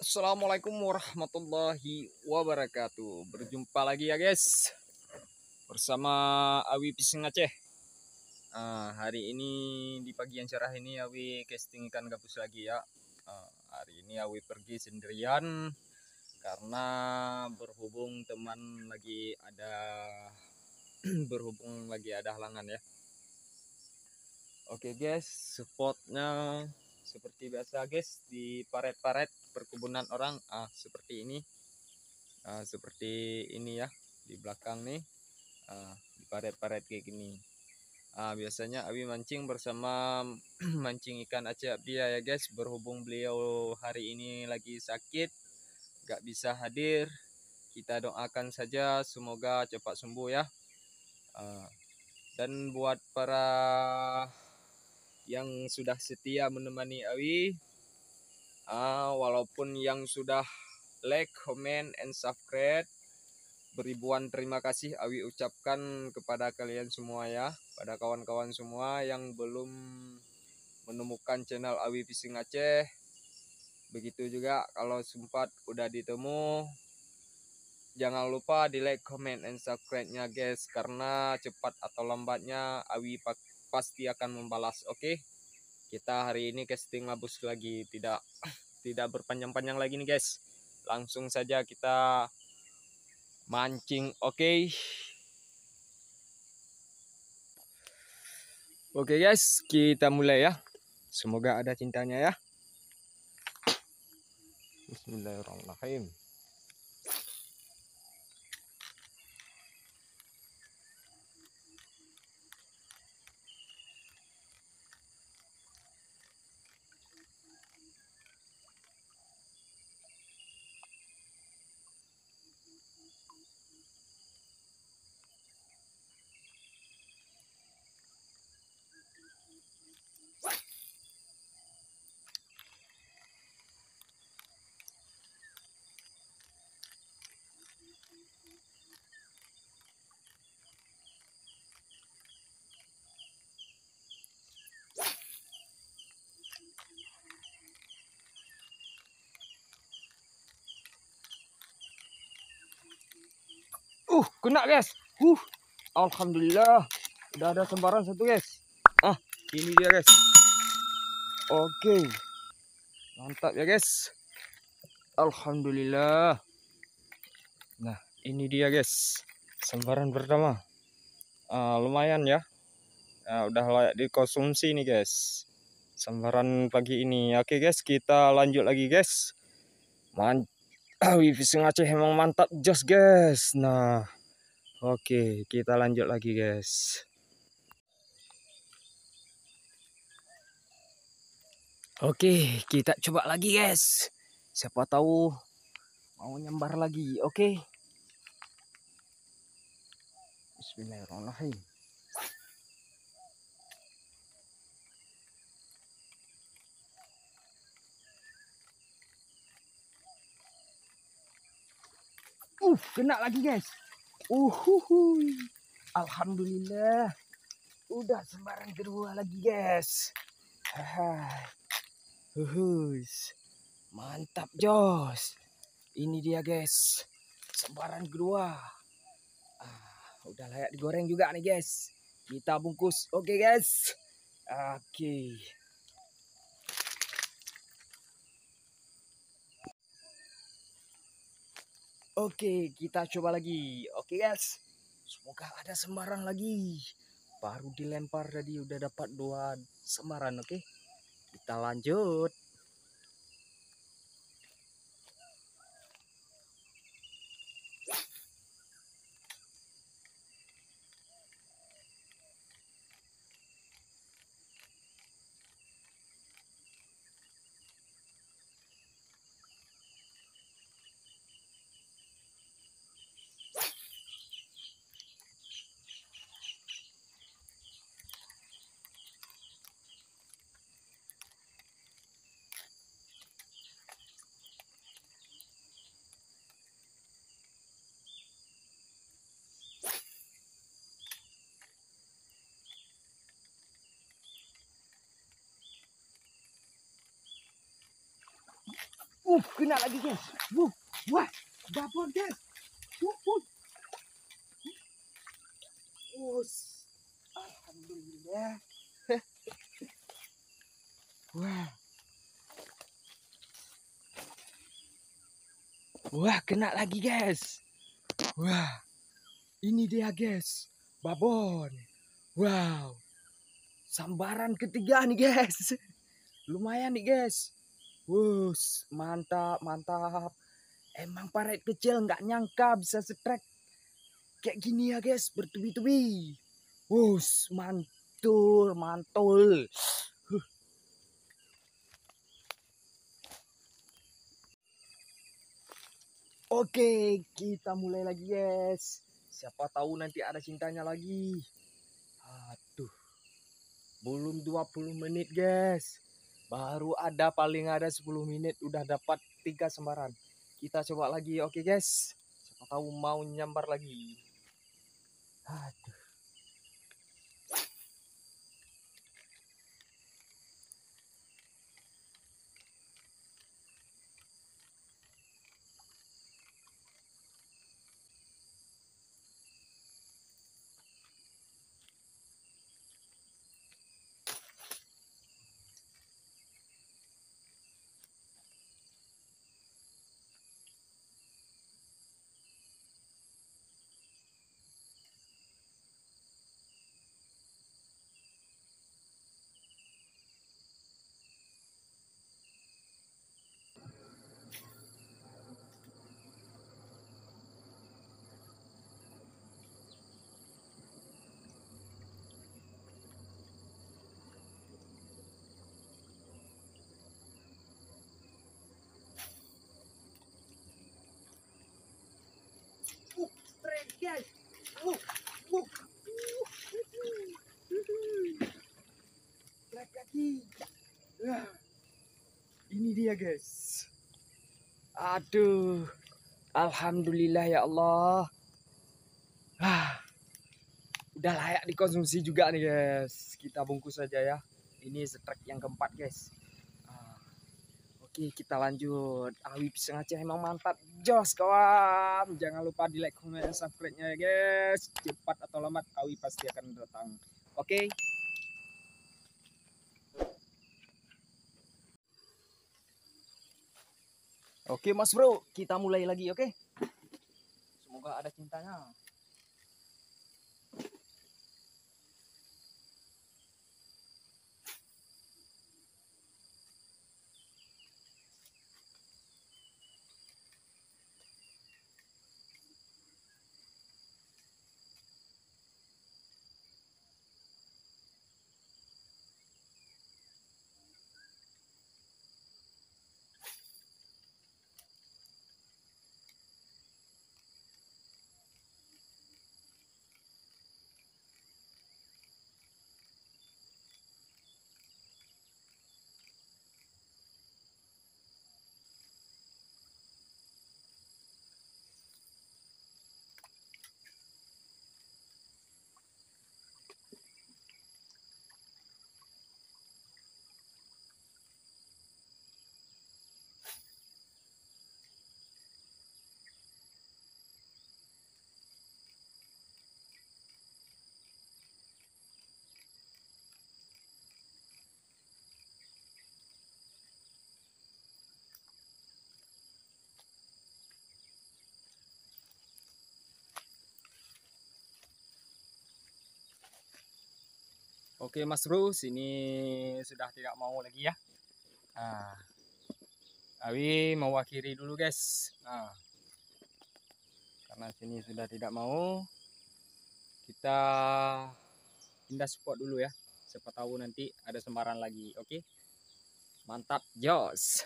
Assalamualaikum warahmatullahi wabarakatuh. Berjumpa lagi ya guys bersama Awi Pising Aceh. Hari ini di pagi yang cerah ini Awi casting ikan gabus lagi ya. Hari ini Awi pergi sendirian karena berhubung teman lagi ada berhubung lagi ada halangan ya. Oke guys, spotnya seperti biasa guys di paret-paret perkebunan orang seperti ini. Seperti ini ya di belakang nih, di paret-paret kayak gini. Biasanya Awi mancing bersama mancing ikan Aceh Abdia ya guys. Berhubung beliau hari ini lagi sakit gak bisa hadir, kita doakan saja semoga cepat sembuh ya. Dan buat para yang sudah setia menemani Awi, walaupun yang sudah like, comment, and subscribe, beribuan terima kasih Awi ucapkan kepada kalian semua ya, pada kawan-kawan semua yang belum menemukan channel Awi Pising Aceh. Begitu juga kalau sempat udah ditemu, jangan lupa di like, comment, and subscribe-nya guys, karena cepat atau lambatnya Awi pasti akan membalas. Oke, kita hari ini casting gabus lagi, tidak berpanjang-panjang lagi nih guys, langsung saja kita mancing. Oke guys, kita mulai ya. Semoga ada cintanya ya. Bismillahirrahmanirrahim. Kena guys. Alhamdulillah. Udah ada sembaran satu guys. Ini dia guys. Oke. Mantap ya guys. Alhamdulillah. Nah, ini dia guys. Sembaran pertama. Lumayan ya. Udah layak dikonsumsi nih guys. Sembaran pagi ini. Oke guys, kita lanjut lagi guys. Awi Pising Aceh emang mantap jos guys. Nah, oke, kita lanjut lagi guys. Oke, kita coba lagi guys. Siapa tahu mau nyambar lagi. Oke. Bismillahirrahmanirrahim. Kena lagi guys. Alhamdulillah. Udah sembaran kedua lagi guys. Mantap jos. Ini dia guys, sembaran kedua. Udah layak digoreng juga nih guys. Kita bungkus. Oke guys. Oke, kita coba lagi. Oke guys, semoga ada sembaran lagi. Baru dilempar tadi udah dapat 2 sembaran. Oke, kita lanjut. Kena lagi guys. Wah, babon guys. Alhamdulillah. Wah. Wah, kena lagi guys. Wah, ini dia guys, babon. Wow, sambaran ketiga nih guys. Lumayan nih guys. Wus, mantap, mantap. Emang paret kecil nggak nyangka bisa setrek kayak gini ya guys, bertubi-tubi. Wus, mantul, mantul. Oke, kita mulai lagi guys. Siapa tahu nanti ada cintanya lagi. Aduh, belum 20 menit guys. Baru ada paling ada 10 menit udah dapat 3 sembaran. Kita coba lagi, oke guys. Siapa tahu mau nyambar lagi. Aduh. Guys. Lagi. Ini dia guys. Aduh. Alhamdulillah ya Allah. Udah layak dikonsumsi juga nih guys. Kita bungkus saja ya. Ini setrek yang keempat guys. Oke, kita lanjut. Awi pisang Aceh emang mantap. Jos kawan. Jangan lupa di like, comment, dan subscribe-nya ya guys. Cepat atau lambat Awi pasti akan datang. Oke. Oke Mas Bro, kita mulai lagi oke. Semoga ada cintanya. Oke Mas Bro, sini sudah tidak mau lagi ya. Nah, Awi mau akhiri dulu guys. Nah, karena sini sudah tidak mau, kita pindah spot dulu ya. Siapa tahu nanti ada sembaran lagi. Oke, mantap, jos.